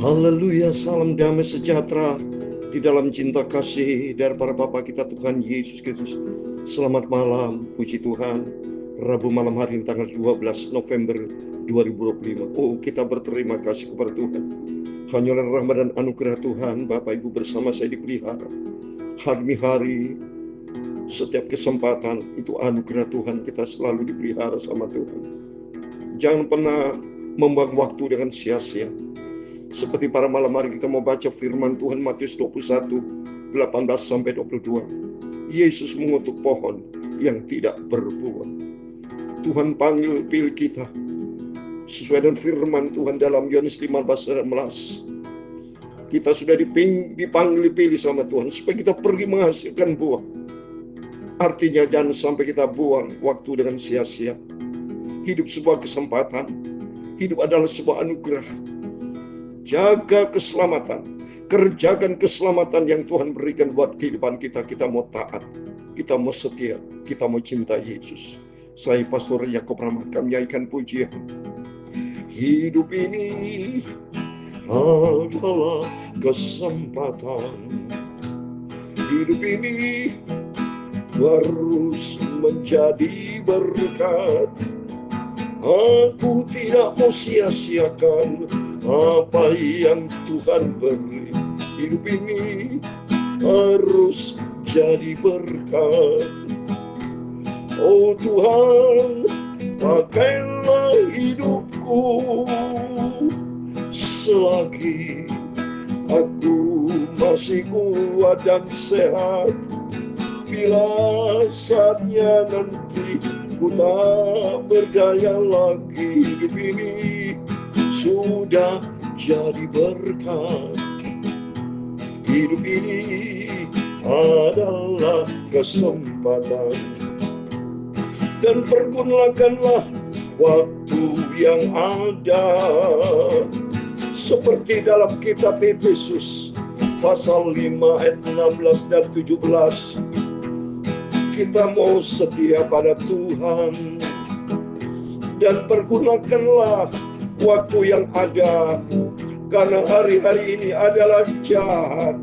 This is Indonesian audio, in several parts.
Haleluya, salam damai sejahtera di dalam cinta kasih dari para Bapa kita Tuhan Yesus Kristus. Selamat malam, puji Tuhan. Rabu malam hari ini tanggal 12 November 2025. Oh, kita berterima kasih kepada Tuhan. Hanya oleh rahmat dan anugerah Tuhan, Bapak Ibu bersama saya dipelihara. Hari demi hari, setiap kesempatan itu anugerah Tuhan, kita selalu dipelihara sama Tuhan. Jangan pernah membuang waktu dengan sia-sia. Seperti pada malam hari kita mau baca firman Tuhan Matius 21, 18-22. Yesus mengutuk pohon yang tidak berbuah. Tuhan panggil pilih kita sesuai dengan firman Tuhan dalam Yohanes 15:16. Kita sudah dipanggil pilih sama Tuhan supaya kita pergi menghasilkan buah. Artinya jangan sampai kita buang waktu dengan sia-sia. Hidup sebuah kesempatan. Hidup adalah sebuah anugerah. Jaga keselamatan, kerjakan keselamatan yang Tuhan berikan buat kehidupan kita. Kita mau taat, kita mau setia, kita mau cinta Yesus. Saya Pastor Yakob Rahmat, kami nyanyikan pujian. Hidup ini adalah kesempatan. Hidup ini harus menjadi berkat. Aku tidak mau sia-siakan apa yang Tuhan beri. Hidup ini harus jadi berkat. Oh Tuhan, pakailah hidupku selagi aku masih kuat dan sehat. Bila saatnya nanti ku tak berdaya lagi, hidup ini sudah jadi berkat. Hidup ini adalah kesempatan. Dan pergunakanlah waktu yang ada. Seperti dalam kitab Efesus pasal 5 ayat 16 dan 17. Kita mau setia pada Tuhan. Dan pergunakanlah waktu yang ada, karena hari-hari ini adalah jahat.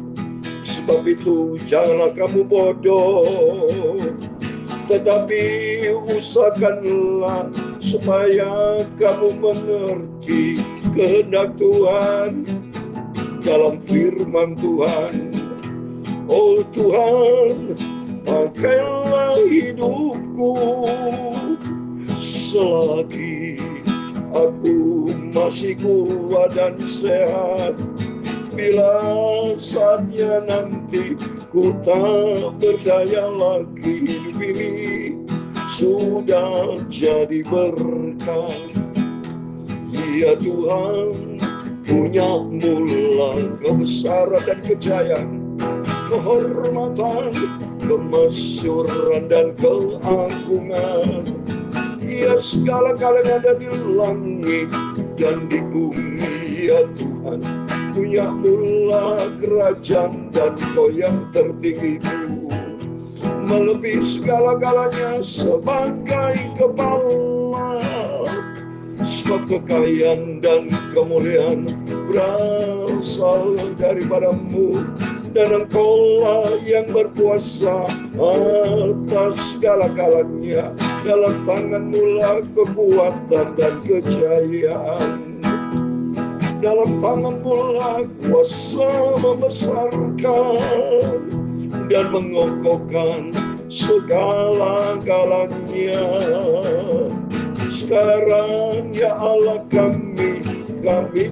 Sebab itu janganlah kamu bodoh, tetapi usahakanlah supaya kamu mengerti kehendak Tuhan dalam firman Tuhan. Oh Tuhan, pakailah hidupku selagi aku masih kuat dan sehat. Bila saatnya nanti ku tak berdaya lagi, hidup ini sudah jadi berkat. Ya Tuhan, punya mula kebesaran dan kejayaan, kehormatan, kemasyuran dan keagungan. Ya segala-galanya ada di langit dan di bumi. Ya Tuhan, punya mula kerajaan dan Kau yang tertinggi itu, melebihi segala-galanya sebagai kepala. Sebab kekayaan dan kemuliaan berasal daripada-Mu, dan Engkau-lah yang berkuasa atas segala-galanya. Dalam tangan-Mu lah kekuatan dan kejayaan. Dalam tangan-Mu lah kuasa membesarkan dan mengokohkan segala-galanya. Sekarang ya Allah kami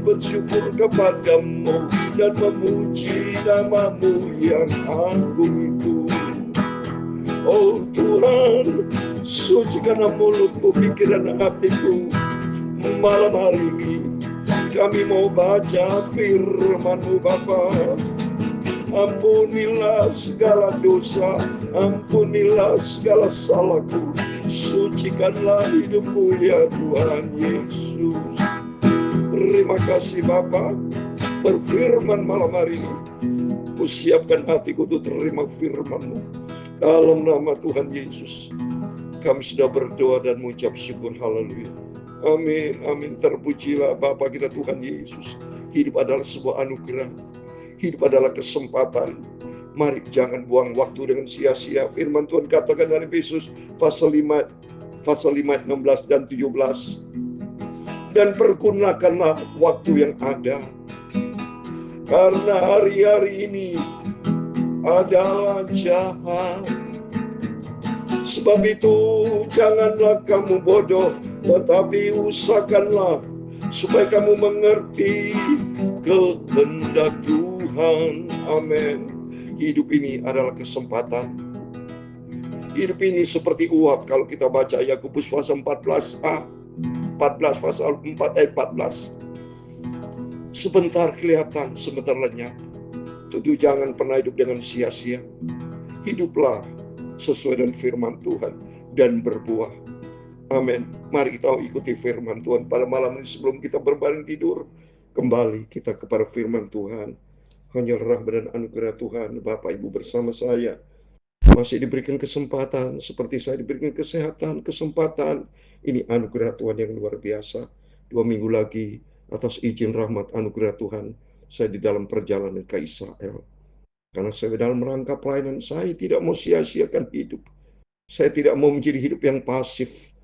bersyukur kepada-Mu dan memuji nama-Mu yang agung itu. Oh Tuhan, sucikanlah mulutku, pikiran hatiku. Malam hari ini kami mau baca firman-Mu Bapa. Ampunilah segala dosa, ampunilah segala salahku, sucikanlah hidupku ya Tuhan Yesus. Terima kasih Bapa, berfirman malam hari ini. Kusiapkan hatiku untuk terima firman-Mu. Dalam nama Tuhan Yesus, kami sudah berdoa dan mengucap syukur. Haleluya. Amin, amin. Terpujilah Bapa kita Tuhan Yesus. Hidup adalah sebuah anugerah. Hidup adalah kesempatan. Mari jangan buang waktu dengan sia-sia. Firman Tuhan katakan dalam Efesus pasal 5 ayat 16 dan 17. Dan pergunakanlah waktu yang ada, karena hari-hari ini adalah jahat. Sebab itu janganlah kamu bodoh, tetapi usahakanlah supaya kamu mengerti kehendak Tuhan. Amin. Hidup ini adalah kesempatan. Hidup ini seperti uap. Kalau kita baca Yakobus pasal 14 pasal 4 ayat 14. Sebentar kelihatan, sebentar lenyap. Tentu jangan pernah hidup dengan sia-sia. Hiduplah sesuai dengan firman Tuhan dan berbuah. Amin. Mari kita ikuti firman Tuhan pada malam ini sebelum kita berbaring tidur. Kembali kita kepada firman Tuhan. Hanya rahmat dan anugerah Tuhan, Bapak Ibu bersama saya masih diberikan kesempatan, seperti saya diberikan kesehatan, kesempatan. Ini anugerah Tuhan yang luar biasa. 2 minggu lagi atas izin rahmat anugerah Tuhan, saya di dalam perjalanan ke Israel. Karena saya dalam rangka pelayanan, saya tidak mau sia-siakan hidup. Saya tidak mau menjadi hidup yang pasif,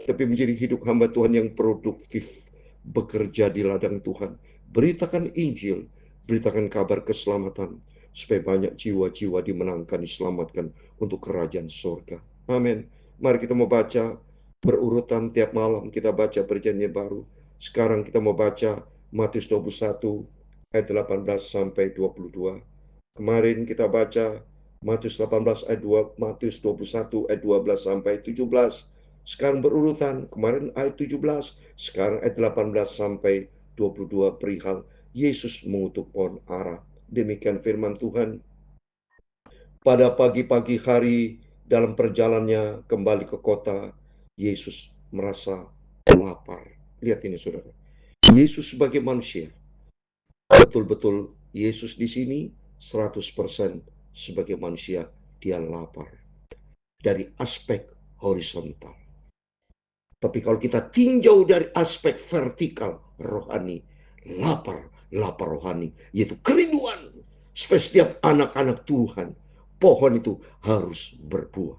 tapi menjadi hidup hamba Tuhan yang produktif. Bekerja di ladang Tuhan. Beritakan Injil, beritakan kabar keselamatan, supaya banyak jiwa-jiwa dimenangkan, diselamatkan untuk kerajaan surga. Amin. Mari kita mau baca berurutan tiap malam, kita baca perjanjian baru. Sekarang kita mau baca Matius 21 ayat 18 sampai 22. Kemarin kita baca Matius 18 ayat 2, Matius 21 ayat 12 sampai 17. Sekarang berurutan, kemarin ayat 17, sekarang ayat 18 sampai 22 perihal Yesus mengutuk pohon ara. Demikian firman Tuhan. Pada pagi-pagi hari dalam perjalanannya kembali ke kota, Yesus merasa lapar. Lihat ini saudara. Yesus sebagai manusia. Betul-betul Yesus di sini 100% sebagai manusia dia lapar. Dari aspek horizontal. Tapi kalau kita tinjau dari aspek vertikal rohani, lapar rohani, yaitu kerinduan supaya setiap anak-anak Tuhan, pohon itu harus berbuah.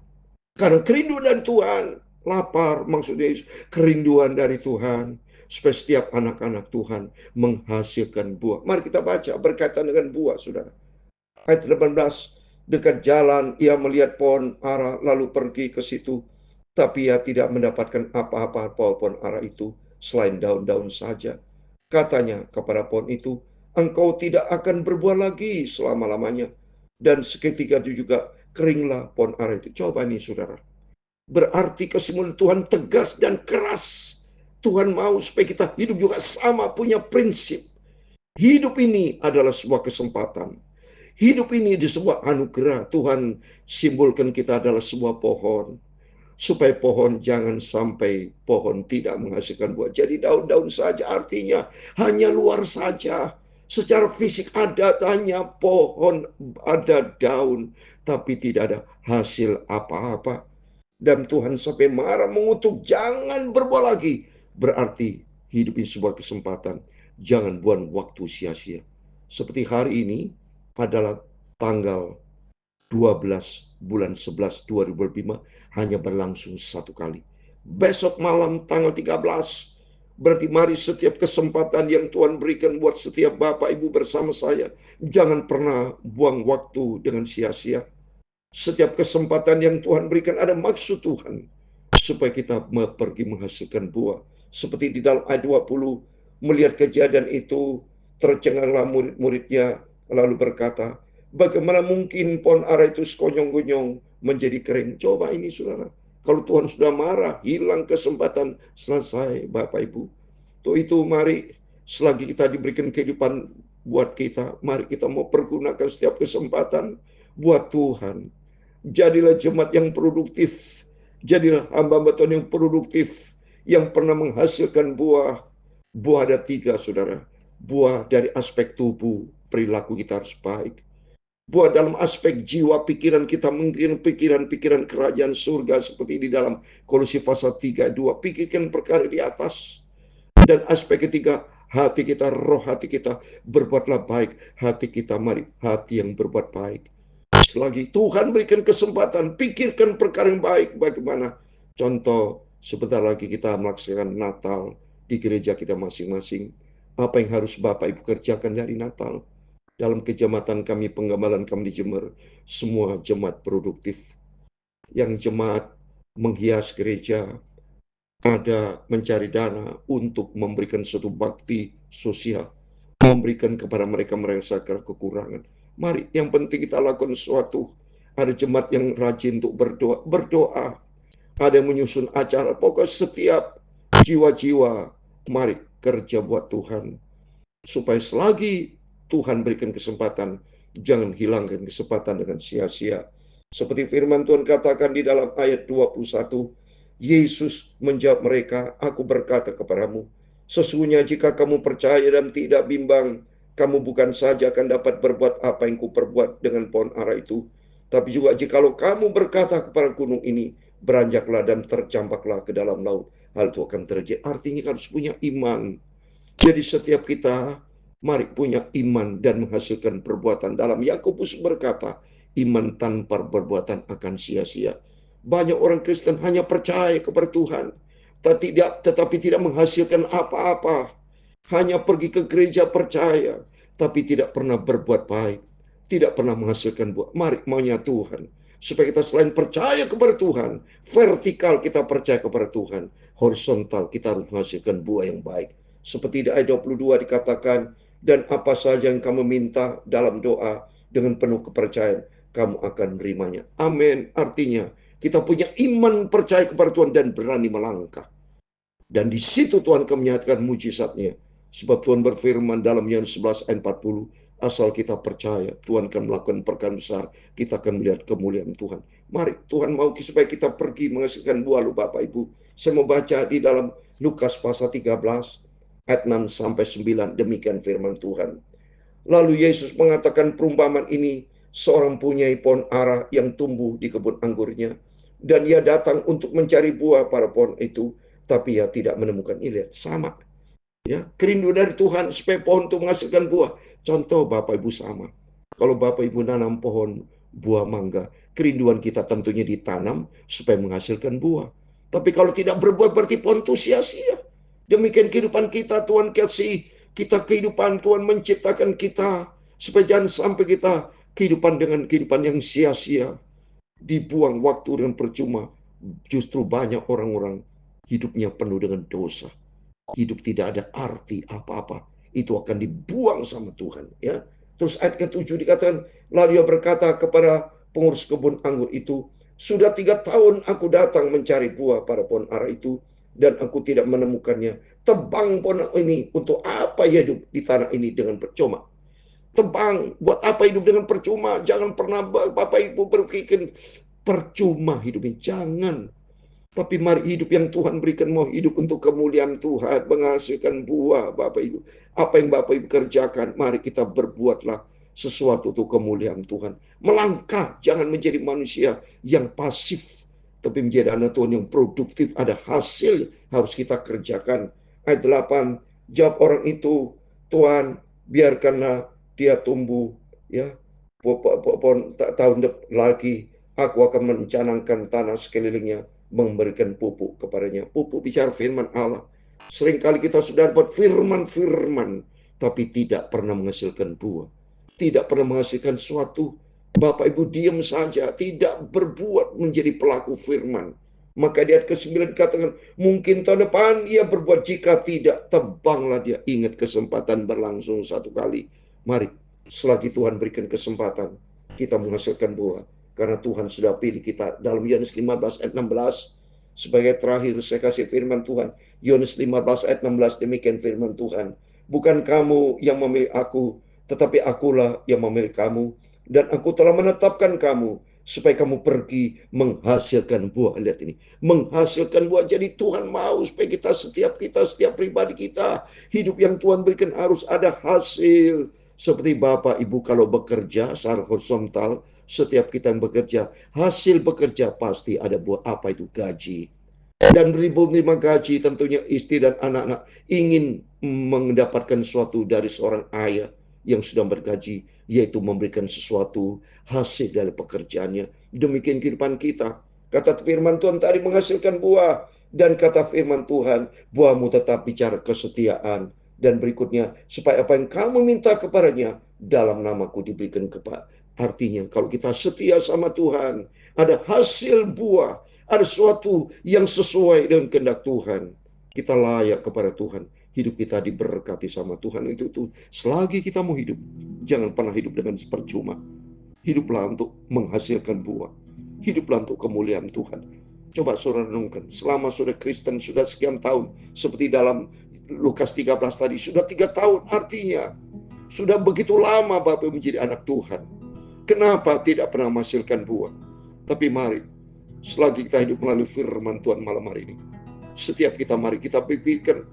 Karena kerinduan dari Tuhan, lapar maksudnya kerinduan dari Tuhan, supaya setiap anak-anak Tuhan menghasilkan buah. Mari kita baca berkaitan dengan buah, saudara. Ayat 18, dekat jalan ia melihat pohon ara lalu pergi ke situ. Tapi ia tidak mendapatkan apa-apa pohon ara itu selain daun-daun saja. Katanya kepada pohon itu, engkau tidak akan berbuah lagi selama-lamanya. Dan seketika itu juga keringlah pohon ara itu. Coba nih saudara. Berarti kesemuanya Tuhan tegas dan keras. Tuhan mau supaya kita hidup juga sama, punya prinsip. Hidup ini adalah sebuah kesempatan. Hidup ini di sebuah anugerah. Tuhan simbolkan kita adalah sebuah pohon. Supaya pohon jangan sampai pohon tidak menghasilkan buah. Jadi daun-daun saja, artinya hanya luar saja. Secara fisik ada hanya pohon, ada daun, tapi tidak ada hasil apa-apa. Dan Tuhan sampai marah mengutuk, jangan berbuah lagi. Berarti hidup ini sebuah kesempatan. Jangan buang waktu sia-sia. Seperti hari ini adalah tanggal 12 bulan 11 2005 hanya berlangsung satu kali. Besok malam tanggal 13. Berarti mari setiap kesempatan yang Tuhan berikan buat setiap Bapak Ibu bersama saya, jangan pernah buang waktu dengan sia-sia. Setiap kesempatan yang Tuhan berikan ada maksud Tuhan supaya kita pergi menghasilkan buah. Seperti di dalam ayat 20, melihat kejadian itu tercenganglah murid-muridnya lalu berkata, bagaimana mungkin pohon ara itu sekonyong-konyong menjadi kering? Coba ini saudara. Kalau Tuhan sudah marah, hilang kesempatan, selesai Bapak Ibu. Itu mari selagi kita diberikan kehidupan buat kita, mari kita mau pergunakan setiap kesempatan buat Tuhan. Jadilah jemaat yang produktif. Jadilah hamba-hamba Tuhan yang produktif. Yang pernah menghasilkan buah. Buah ada 3 saudara. Buah dari aspek tubuh, perilaku kita harus baik. Buah dalam aspek jiwa, pikiran kita mungkin pikiran-pikiran kerajaan surga seperti di dalam Kolose pasal 3:2. Pikirkan perkara di atas. Dan aspek ketiga, hati kita, roh hati kita, berbuatlah baik. Hati kita, mari, hati yang berbuat baik. Selagi Tuhan berikan kesempatan, pikirkan perkara yang baik. Bagaimana? Contoh, sebentar lagi kita melaksanakan Natal di gereja kita masing-masing. Apa yang harus Bapak Ibu kerjakan dari Natal? Dalam kejamatan kami, penggambaran kami di Jember, semua jemaat produktif. Yang jemaat menghias gereja, ada mencari dana untuk memberikan suatu bakti sosial, memberikan kepada mereka merasakan kekurangan. Mari, yang penting kita lakukan sesuatu. Ada jemaat yang rajin untuk berdoa, ada yang menyusun acara. Pokoknya setiap jiwa-jiwa, mari kerja buat Tuhan. Supaya selagi Tuhan berikan kesempatan, jangan hilangkan kesempatan dengan sia-sia. Seperti firman Tuhan katakan di dalam ayat 21, Yesus menjawab mereka, aku berkata kepadamu, sesungguhnya jika kamu percaya dan tidak bimbang, kamu bukan saja akan dapat berbuat apa yang kuperbuat dengan pohon ara itu, tapi juga jikalau kamu berkata kepada gunung ini, beranjaklah dan tercampaklah ke dalam laut, hal itu akan terjadi. Artinya harus punya iman. Jadi setiap kita, mari punya iman dan menghasilkan perbuatan. Dalam Yakobus berkata, iman tanpa perbuatan akan sia-sia. Banyak orang Kristen hanya percaya kepada Tuhan, tetapi tidak menghasilkan apa-apa. Hanya pergi ke gereja percaya, tapi tidak pernah berbuat baik. Tidak pernah menghasilkan buah. Mari maunya Tuhan. Supaya kita selain percaya kepada Tuhan, vertikal kita percaya kepada Tuhan, horizontal kita harus menghasilkan buah yang baik. Seperti di ayat 22 dikatakan, dan apa saja yang kamu minta dalam doa dengan penuh kepercayaan, kamu akan menerimanya. Amin. Artinya, kita punya iman percaya kepada Tuhan dan berani melangkah. Dan di situ Tuhan akan menyatakan mujizatnya. Sebab Tuhan berfirman dalam Yohanes 11 ayat 40, asal kita percaya, Tuhan akan melakukan perkara besar, kita akan melihat kemuliaan Tuhan. Mari, Tuhan mau supaya kita pergi menghasilkan buah, Bapak Ibu. Saya mau baca di dalam Lukas pasal 13, ayat 6 sampai 9, demikian firman Tuhan. Lalu Yesus mengatakan perumpamaan ini, seorang punya pohon ara yang tumbuh di kebun anggurnya, dan ia datang untuk mencari buah pada pohon itu, tapi ia tidak menemukan. Lihat, sama. Ya, kerinduan dari Tuhan supaya pohon itu menghasilkan buah. Contoh Bapak Ibu sama. Kalau Bapak Ibu nanam pohon buah mangga, kerinduan kita tentunya ditanam supaya menghasilkan buah. Tapi kalau tidak berbuah berarti pohon itu sia-sia. Demikian kehidupan kita, Tuhan kasih kita kehidupan, Tuhan menciptakan kita supaya jangan sampai kita kehidupan dengan kehidupan yang sia-sia, dibuang waktu dengan percuma. Justru banyak orang-orang hidupnya penuh dengan dosa, hidup tidak ada arti apa-apa, itu akan dibuang sama Tuhan. Ya, terus ayat ke-7 dikatakan, lalu ia berkata kepada pengurus kebun anggur itu, sudah 3 tahun aku datang mencari buah pada pohon ara itu, dan aku tidak menemukannya. Tebang pohon ini, untuk apa ya hidup di tanah ini dengan percuma? Tebang, buat apa hidup dengan percuma? Jangan pernah Bapak Ibu berpikir percuma hidupnya, jangan. Tapi mari hidup yang Tuhan berikan, mau hidup untuk kemuliaan Tuhan, menghasilkan buah, Bapak Ibu. Apa yang Bapak Ibu kerjakan, mari kita berbuatlah sesuatu untuk kemuliaan Tuhan. Melangkah, jangan menjadi manusia yang pasif, tapi menjadi anak Tuhan yang produktif, ada hasil harus kita kerjakan. Ayat 8, jawab orang itu, Tuhan, biarkanlah dia tumbuh, ya, tahun lagi aku akan mencanangkan tanah sekelilingnya, memberikan pupuk kepadanya. Pupuk bicara firman Allah. Seringkali kita sudah dapat firman-firman, tapi tidak pernah menghasilkan buah. Tidak pernah menghasilkan suatu. Bapak Ibu diam saja, tidak berbuat menjadi pelaku firman. Maka di ayat ke-9 dikatakan, mungkin tahun depan ia berbuat, jika tidak, tebanglah dia. Ingat, kesempatan berlangsung satu kali. Mari, selagi Tuhan berikan kesempatan, kita menghasilkan buah. Karena Tuhan sudah pilih kita. Dalam Yohanes 15 ayat 16, sebagai terakhir saya kasih firman Tuhan. Yohanes 15 ayat 16, demikian firman Tuhan. Bukan kamu yang memilih aku, tetapi akulah yang memilih kamu. Dan aku telah menetapkan kamu, supaya kamu pergi menghasilkan buah. Lihat ini, menghasilkan buah. Jadi Tuhan mau supaya setiap pribadi kita, hidup yang Tuhan berikan harus ada hasil. Seperti Bapak Ibu kalau bekerja secara horizontal, setiap kita yang bekerja, hasil bekerja pasti ada buah. Apa itu? Gaji. Dan menerima gaji, tentunya istri dan anak-anak ingin mendapatkan sesuatu dari seorang ayah yang sudah bergaji, yaitu memberikan sesuatu hasil dari pekerjaannya. Demikian kehidupan kita. Kata firman Tuhan tadi menghasilkan buah. Dan kata firman Tuhan, buahmu tetap bicara kesetiaan. Dan berikutnya, supaya apa yang kamu minta kepadanya, dalam namaku diberikan kepada. Artinya, kalau kita setia sama Tuhan, ada hasil buah, ada sesuatu yang sesuai dengan kehendak Tuhan. Kita layak kepada Tuhan. Hidup kita diberkati sama Tuhan. Itu tuh. Selagi kita mau hidup, jangan pernah hidup dengan percuma. Hiduplah untuk menghasilkan buah. Hiduplah untuk kemuliaan Tuhan. Coba saudara renungkan. Selama saudara Kristen sudah sekian tahun. Seperti dalam Lukas 13 tadi. Sudah 3 tahun artinya. Sudah begitu lama Bapak menjadi anak Tuhan. Kenapa tidak pernah menghasilkan buah? Tapi mari, selagi kita hidup melalui firman Tuhan malam hari ini, setiap kita mari kita pikirkan,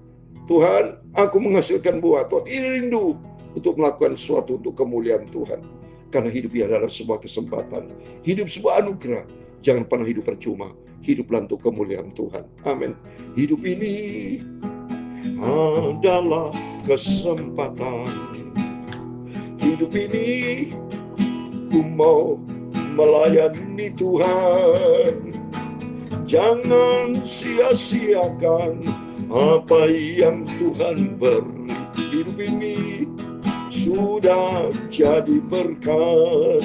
Tuhan, aku menghasilkan buah. Tuhan rindu untuk melakukan sesuatu untuk kemuliaan Tuhan. Karena hidup ini adalah sebuah kesempatan. Hidup sebuah anugerah. Jangan pernah hidup percuma. Hiduplah untuk kemuliaan Tuhan. Amin. Hidup ini adalah kesempatan. Hidup ini ku mau melayani Tuhan. Jangan sia-siakan apa yang Tuhan beri. Hidup ini sudah jadi berkat.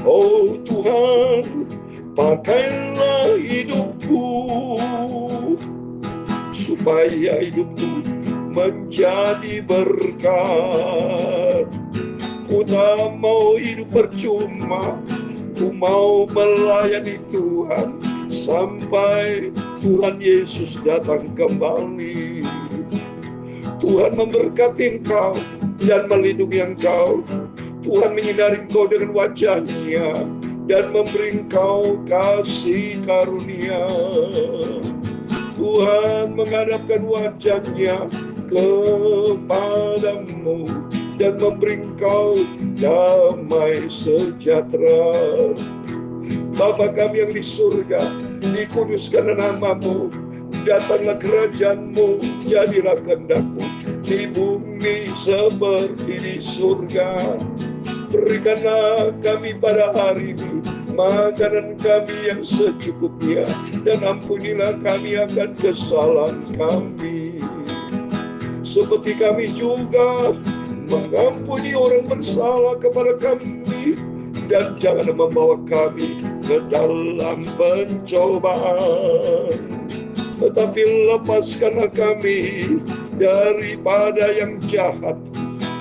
Oh Tuhan, pakailah hidupku supaya hidupku menjadi berkat. Ku tak mau hidup percuma, ku mau melayani Tuhan sampai Tuhan Yesus datang kembali. Tuhan memberkati engkau dan melindungi engkau. Tuhan menyinari engkau dengan wajah-Nya dan memberi engkau kasih karunia. Tuhan menghadapkan wajah-Nya kepadamu dan memberi engkau damai sejahtera. Bapa kami yang di surga, dikuduskan namamu, datanglah kerajaan-Mu, jadilah kehendak-Mu di bumi seperti di surga. Berikanlah kami pada hari ini makanan kami yang secukupnya, dan ampunilah kami akan kesalahan kami, seperti kami juga mengampuni orang bersalah kepada kami, dan jangan membawa kami ke dalam pencobaan, tetapi lepaskanlah kami daripada yang jahat,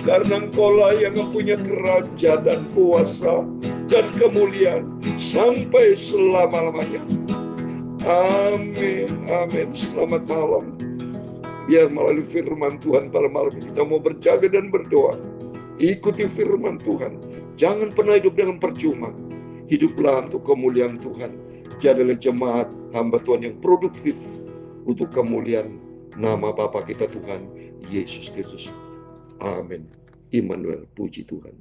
karena Engkaulah yang mempunyai kerajaan dan kuasa dan kemuliaan sampai selama-lamanya. Amin, amin. Selamat malam. Biar melalui firman Tuhan pada malam ini kita mau berjaga dan berdoa. Ikuti firman Tuhan. Jangan pernah hidup dengan percuma. Hiduplah untuk kemuliaan Tuhan. Jadilah jemaat hamba Tuhan yang produktif untuk kemuliaan nama Bapa kita Tuhan Yesus Kristus. Amin. Immanuel, puji Tuhan.